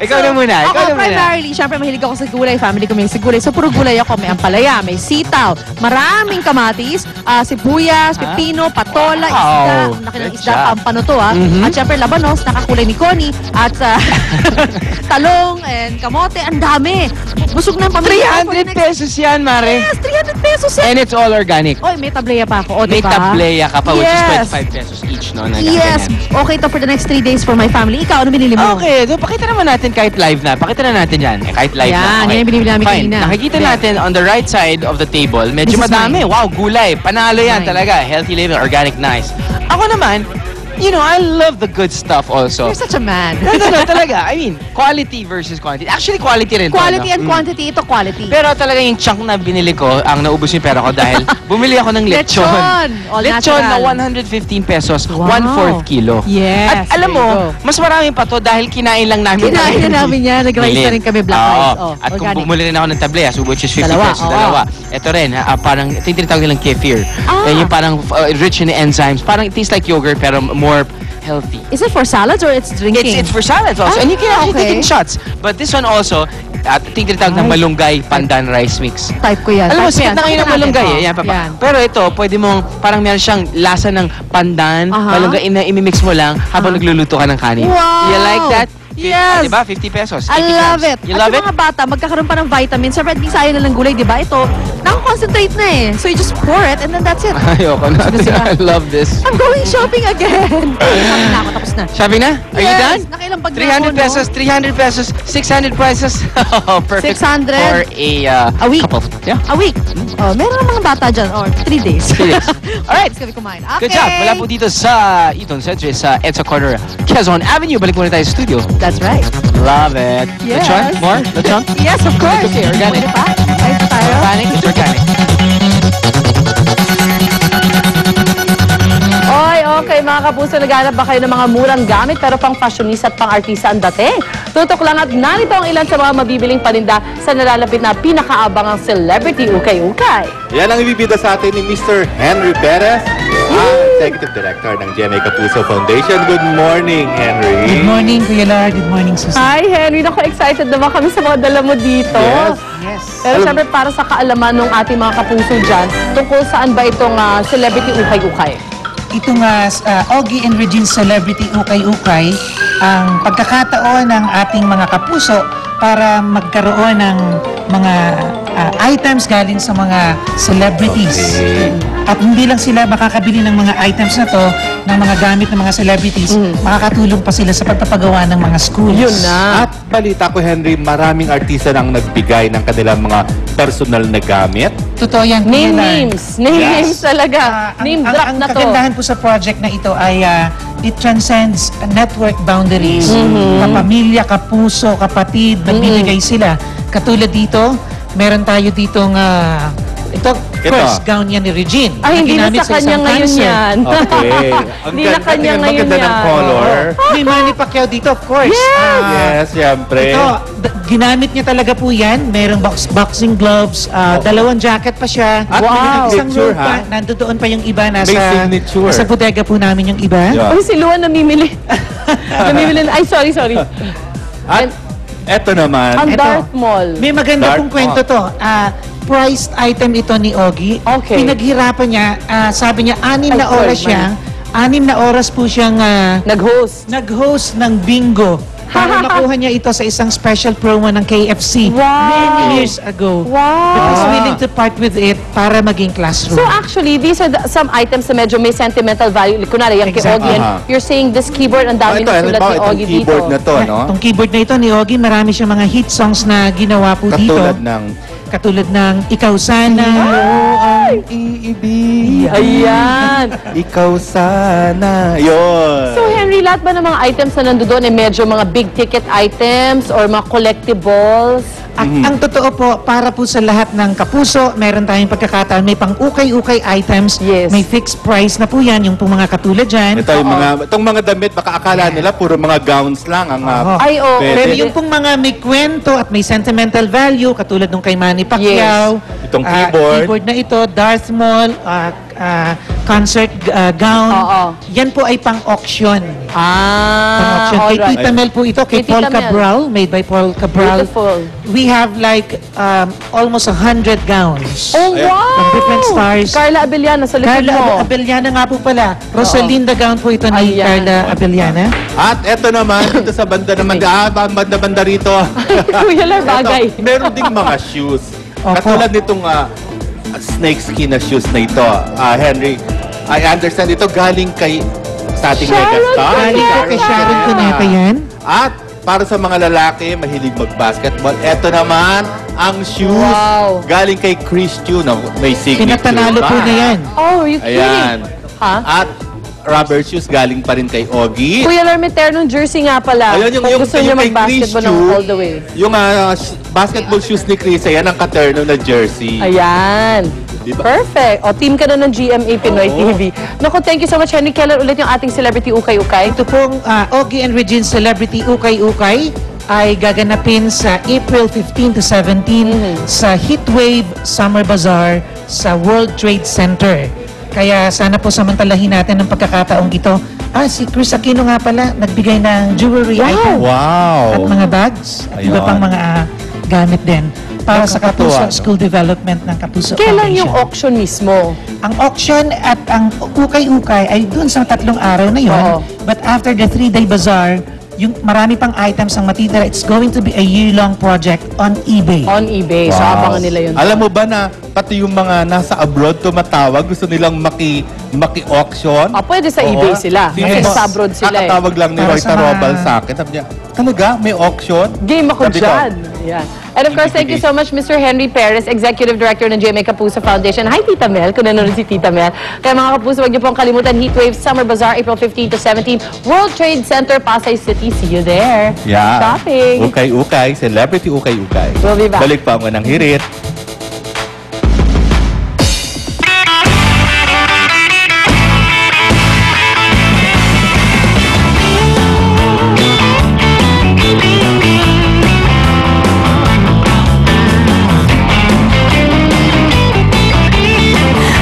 Ikaw na muna. Ako, primarily, syempre mahilig ako sa gulay. Family ko may gulay. So, puro gulay ako. May ampalaya, may sitaw, maraming kamatis, sibuyas, pipino, patola, isda. Laki ng isda, pampano to At syempre, labanos, nakakulay ni Connie. At talong and kamote. Ang dami. Busog ng pamilya. 300 pesos yan, Mare. Yes, 300 pesos yan. And it's all organic. Oy, may tableya pa ako. May tableya ka pa, which is 25 pesos each, no? Yes. Okay to for the next 3 days for my family. Ikaw, ano binili mo? Okay, so pakita naman natin kahit live na. Pakita na natin yan. Kahit live na. Yan yung binibili namin kanina. Nakikita natin on the right side of the table, medyo madami. Wow, gulay. Panalo yan talaga. Healthy living, organic, nice. Ako naman, you know, I love the good stuff also. You're such a man. No, talaga. I mean, quality versus quantity. Actually, quality rin. Quality and quantity. Ito quality. Pero talaga yung chunk na binili ko, ang naubos yung pera ko dahil bumili ako ng lechon. Lechon na 115 pesos, 1/4 kilo. Yes. At alam mo, mas marami pa to dahil kinain lang namin. Kinain na namin yan. Nag-rice na rin kami black rice. At kung bumili rin ako ng tableya, so which is 50 pesos, dalawa. Ito rin, parang, ito yung tinatawag nilang kefir. Yung parang rich in enzymes. Parang it tastes like yogurt pero more healthy. Is it for salads or it's drinking? It's for salads also. And you can actually take in shots. But this one also, tinatawag ng malunggay pandan rice mix. Type ko yan. Alam mo, sikat na ngayon ng malunggay. Yan, pero ito, pwede mong, parang meron siyang lasa ng pandan, malunggay, imimix mo lang habang nagluluto ka ng kanin. Wow! You like that? Yes. Diba? 50 pesos. I love it. You love it? At mga bata, magkakaroon pa ng vitamins. Siyempre, di sayang na lang gulay, di ba? Ito, nakakoncentrate na eh. So you just pour it and then that's it. Ayoko na. I love this. I'm going shopping again. Shopping na ako, tapos na. Shopping na? Are you done? Nakailang bag na 300 pesos, 300 pesos, 600 pesos. Perfect. 600 for a week. Couple. Yeah. A week. Oh, meron ng mga bata dyan. Or 3 days. 3 days. Alright. Kami kumain. Okay. Good job. Wala po dito sa Eton Century, sa EDSA Corner, Quezon Avenue. Balik muna tayo sa studio. That's right. Love it. Yes. Lechon? More? Lechon? Yes, of course. Okay, organic. Pwede pa? Pwede tayo? Organic? It's organic. Okay, mga kapuso, naghanap ba kayo ng mga murang gamit pero pang fashionista at pang artista ang dating? Tutok lang at narito ang ilan sa mga mabibiling paninda sa nalalapit na pinakaabangang celebrity ukay-ukay. Yan ang ibibida sa atin ni Mr. Henry Perez, ang Executive Director ng GMA Kapuso Foundation. Good morning, Henry. Good morning, Kuya Lar. Good morning, Susan. Hi, Henry. Naku, excited naman kami sa mga dala mo dito. Yes. Pero syempre, para sa kaalaman ng ating mga kapuso dyan, tungkol saan ba itong celebrity ukay-ukay? Itong Ogie and Regine Celebrity Ukay-Ukay, ang pagkakataon ng ating mga kapuso para magkaroon ng mga items galing sa mga celebrities. At hindi lang sila makakabili ng mga items na to, ng mga gamit ng mga celebrities, makakatulong pa sila sa pagpapagawa ng mga schools. Yun na. At balita ko, Henry, maraming artista nang nagbigay ng kanilang mga personal na gamit. Totoo yan. Names talaga. Name drop na to. Ang kagandahan po sa project na ito ay it transcends network boundaries. Kapamilya, kapuso, kapatid, nagbibigay sila. Katulad dito, meron tayo ditong first gown yan ni Regine. Ay, hindi na sa kanya ngayon yan. Okay. Hindi na kanya ngayon maganda ng color. May Manny Pacquiao dito, of course. Yes, siyempre. Ito, ginamit niya talaga po yan. Merong boxing gloves, dalawang jacket pa siya. At may Isang signature, robe pa. Nandoon pa yung iba. May signature. Nasa bodega po namin yung iba. Yeah. Ay, si Luan namimili. Ay, sorry. At eto naman. Ang Eto. Darth Mall. May maganda Dark pong kwento to. Priced item ito ni Ogie. Okay. Pinaghirapan niya, sabi niya, 6 na oras siya. 6 na oras po siyang nag-host ng bingo. Para makuha niya ito sa isang special promo ng KFC many years ago. Wow. But he's willing to part with it para maging classroom. So actually, these are some items na medyo may sentimental value. Kunwari, yung kay Ogie, you're saying this keyboard, ang dami na sulat ni Ogie dito. Keyboard na to, no? Itong keyboard na ito ni Ogie, marami siyang mga hit songs na ginawa po dito. Katulad ng Ikaw Sana. Ang iibig. Ayan. Ikaw sana. Yun. So Henry, lahat ba ng mga items na nandoon ay medyo mga big ticket items or mga collectibles? Ang totoo po, para po sa lahat ng kapuso, meron tayong pagkakataon, may pang-ukay-ukay items, may fixed price na po yan, yung po mga katulad dyan. Ito yung itong mga damit, baka akala nila puro mga gowns lang ang Pero yung pong mga may kwento at may sentimental value, katulad nung kay Manny Pacquiao, itong keyboard na ito, Darth Maul, concert gown. Oo. Yan po ay pang-auction. Ah, Pang-auction. Kay alright. Tita Mel po ito, kay Kay Paul Tita Mel. Cabral, made by Paul Cabral. Beautiful. We have like almost 100 gowns. Oh, wow! From different stars. Carla Abellana sa likod Carla mo. Abellana nga po pala. Rosalinda gown po ito ni Ayan. Carla Abellana. At eto naman, dito sa banda naman, banda rito. Kuya Lar, bagay. Eto, meron ding mga shoes. Opo. Katulad nitong snake skin na shoes na ito, Henry. I understand ito galing kay sa ating Sharon megastar. Galing po kay Sharon Cuneta yan. At para sa mga lalaki, mahilig mag-basketball, eto naman ang shoes Wow. galing kay Chris Chu na may signature. Pinapanalo po pa. na yan. Oh, you kidding? Ayan. Ha? At rubber shoes galing pa rin kay Ogie. Kuya Lar, may ternong jersey nga pala. Ayun, Kung gusto niyo kay Chris mag-basketball Chu, ng all the way. Yung basketball shoes ni Chris, ayan ang katerno na jersey. Ayan. Diba? Perfect. O, team ka na ng GMA Pinoy Oo. TV. Naku, thank you so much, Henry. Kailan ulit yung ating celebrity ukay-ukay? Ito pong Ogie and Regine Celebrity Ukay-Ukay ay gaganapin sa April 15 to 17 sa Heatwave Summer Bazaar sa World Trade Center. Kaya sana po samantalahin natin ang pagkakataong ito. Si Chris Aquino nga pala, nagbigay ng jewelry item at Wow! mga bags at iba Ayun. pang mga gamit din para sa Nakakatuwa, Kapuso no? School Development ng Kapuso Kailan Foundation. yung auction mismo? Ang auction at ang ukay-ukay ay dun sa 3 araw na yon. Oo. But after the 3-day bazaar, yung marami pang items ang matitira. It's going to be a year-long project on eBay. On eBay. So, Wow. abangan nila yun. Alam mo ba na pati yung mga nasa abroad tumatawag, gusto nilang maki-auction? Pwede sa Oo. eBay sila. Kasi Yes. sa abroad sila eh. Kakatawag lang ni Para Roy sa Tarobal mga- sa akin. Sabi niya, talaga? May auction? Game ako Sabi ko, dyan. Yan. And of course, thank you so much, Mr. Henry Perez, Executive Director ng GMA Kapuso Foundation. Hi, Tita Mel, kung nanonood si Tita Mel. Kaya mga Kapuso, huwag niyo pong kalimutan, Heatwave Summer Bazaar, April 15 to 17, World Trade Center, Pasay City. See you there. Yeah. Shopping. Ukay-ukay, celebrity ukay-ukay. We'll be back. Balik pa mo ng hirit.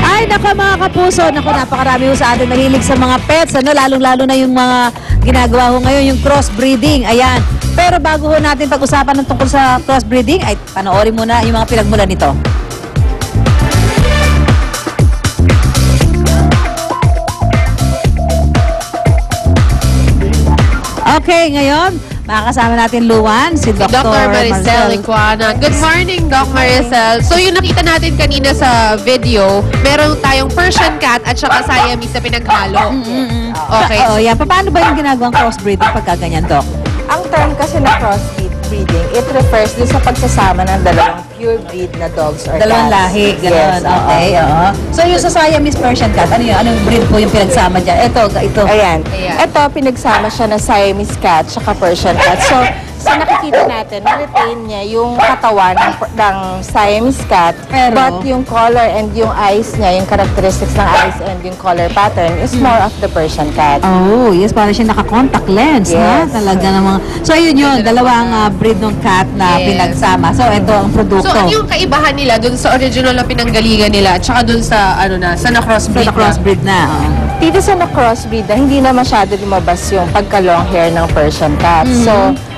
Ay, nako mga kapuso. Nako, napakarami ho sa atin nahilig sa mga pets. Ano, lalong-lalo na yung mga ginagawa ho ngayon, yung crossbreeding. Ayan. Pero bago ho natin pag-usapan ng tungkol sa crossbreeding, ay panoorin muna yung mga pinagmulan nito. Okay, ngayon, makakasama natin Luwan, si Dr. Dr. Maricel Licuana. Good morning, Doc Maricel. So, yung nakita natin kanina sa video, meron tayong Persian cat at saka Siamese na pinaghalo. Okay. Oo, yan. Paano ba yung ginagawang crossbreeding pagka ganyan, Doc? Ang term kasi na crossbreeding, it refers din sa pagsasama ng dalawang pure breed na dogs or Dalawang cats. lahi, gano'n. Yes, Okay, oo. So yung sa Siamese Persian cat, ano yun? Anong breed po yung pinagsama dyan? Ito. Ayan. Ayan. Ito, pinagsama siya ng Siamese cat saka Persian cat. So, sa nakikita natin, na-retain niya yung katawan ng Siamese cat. Pero- But yung color and yung eyes niya, yung characteristics ng eyes and yung color pattern is more of the Persian cat. Oh, yes, para siya naka-contact lens, ha? Yes. Talaga namang... So, yun yun, dalawang breed ng cat na Yes. pinagsama. So, ito ang produkto. So, ano yung kaibahan nila dun sa original na pinanggalingan nila at saka dun sa, sa So, na-crossbreed na? na-crossbreed na. oo. Dito sa na-crossbreed na, hindi na masyado lumabas yung pagka-long hair ng Persian cat. So,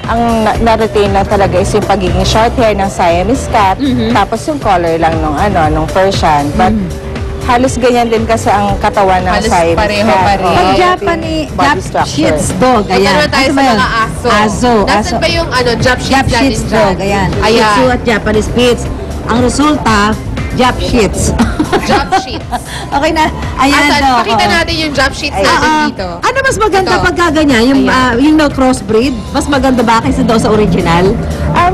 ang na-retain lang talaga is yung pagiging short hair ng Siamese cat, tapos yung color lang nung Persian. But, halos ganyan din kasi ang katawan ng Halos Siamese pareho cat. pa rin. Oo, Pag yung Japanese, body Jap structure. Shih dog, Ito ayan. na tayo Ano sa ba yun? mga aso. Aso. Nasaan ba yung Jap Shih Jap natin Shih dyan? dog, ayan. Shih Ayan. Tzu at Japanese Spitz. Ang resulta, Jap Shits. Jap Shits. Okay na. Ayan, Asan? Doc, Pakita oo. natin yung Jap Shits natin dito. Ano mas maganda Ito. pagka ganyan? Yung, Ayan. yung no crossbreed? Mas maganda ba kaysa daw sa original?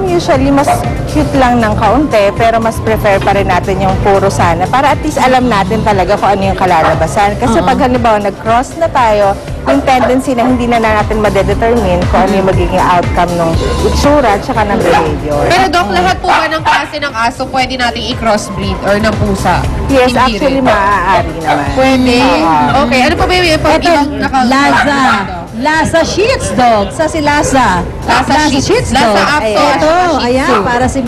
Usually, mas cute lang ng kaunti, pero mas prefer pa rin natin yung puro sana. Para at least alam natin talaga kung ano yung kalalabasan. Kasi pag halimbawa nag-cross na tayo, yung tendency na hindi na natin madedetermine kung ano yung magiging outcome ng itsura at saka ng behavior. Pero Doc, lahat po ba ng klase ng aso pwede nating i-crossbreed or ng pusa? Yes, Hindi actually, rin. maaari naman. Pwede? Okay, ano pa ba yung pag Ito, ibang Lhasa. Lhasa Shih Dog. Sa si Lhasa. Lhasa Shih- Shih Lhasa Dog. Apso. Ito, Shih ayan, Tzu. para si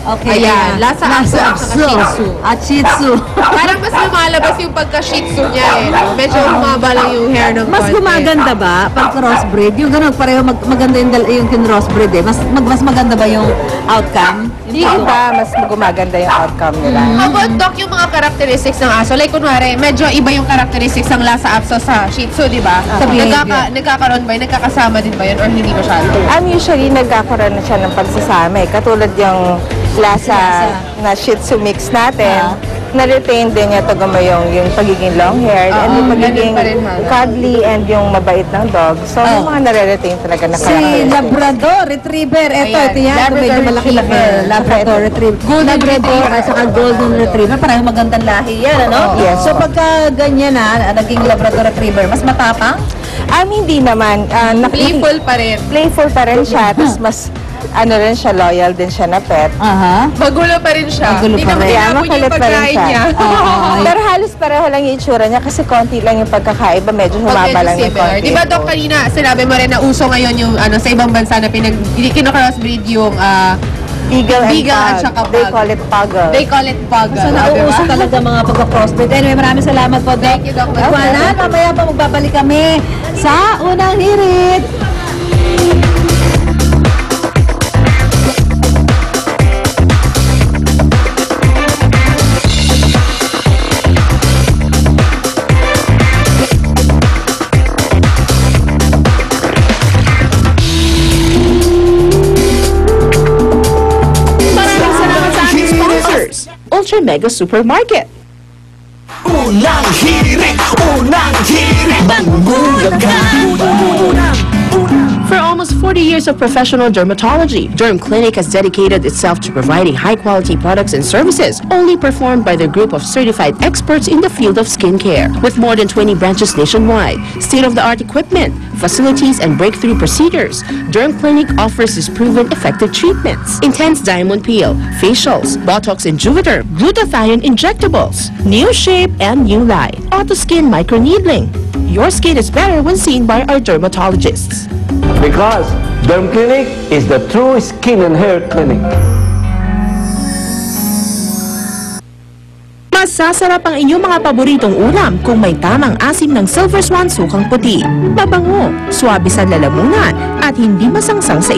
Okay. Ayan, lasa apso at saka Shih Tzu. At Shih Tzu. Parang mas lumalabas yung pagka-Shih Tzu niya eh. No? Medyo humaba lang yung hair ng Mas konti. gumaganda ba pag crossbreed? Yung gano'n, pareho maganda yung crossbreed eh. Mas maganda ba yung outcome? Yung iba, mas gumaganda yung outcome nila. How about, Doc, yung mga characteristics ng aso? Like, kunwari, medyo iba yung characteristics ng Lhasa Apso sa Shih Tzu, di ba? Sa behavior. Nagkakaroon ba yun? Nagkakasama din ba yun? Or hindi masyado? Usually, nagkakaroon na siya ng pagsasama eh. Katulad yung lasa na Shih Tzu mix natin. Na-retain din niya yung pagiging long-haired and yung pagiging ganun pa rin, ha? cuddly and yung mabait ng dog. So, yung mga nare-retain talaga na Si characteristics. Labrador Retriever. Ito Ayan, yan. Labrador Medyo malaki-laki. Retriever. Labrador Retriever. Golden Labrador Retriever. at saka Golden Retriever. Parang magandang lahi yan, ano? Yes. So pagka ganyan na, naging Labrador Retriever, mas matapang? Hindi naman. Playful pa rin. Playful pa rin siya. Tapos mas, rin siya, loyal din siya na pet. Aha. Magulo pa rin siya. Magulo Hindi pa naman rin. tinapon yung Makulit pa rin pagkain siya. niya. Pero halos pareho lang yung itsura niya kasi konti lang yung pagkakaiba. Medyo humaba lang yung similar. konti. Di ba, Doc, kanina sinabi mo rin na uso ngayon yung sa ibang bansa na kinocrossbreed yung Eagle and Beagle at pug. saka They pug. call it puggle. they call it puggle. So nauuso talaga mga pagka-crossbreed. Anyway, maraming salamat po, Doc. Thank you, Doc. Magwanan, mamaya pa magbabalik kami sa Unang Hirit. Ultra Mega Supermarket. Unang hirit, For almost 40 years of professional dermatology, Derm Clinic has dedicated itself to providing high-quality products and services only performed by their group of certified experts in the field of skincare. With more than 20 branches nationwide, state-of-the-art equipment, facilities, and breakthrough procedures, Derm Clinic offers these proven effective treatments: intense diamond peel, facials, Botox and Juvederm, glutathione injectables, new shape and new light, auto skin microneedling. Your skin is better when seen by our dermatologists. because Derm Clinic is the true skin and hair clinic. Masasarap ang inyong mga paboritong ulam kung may tamang asim ng Silver Swan sukang puti. Mabango, swabe sa lalamunan, at hindi masangsang sa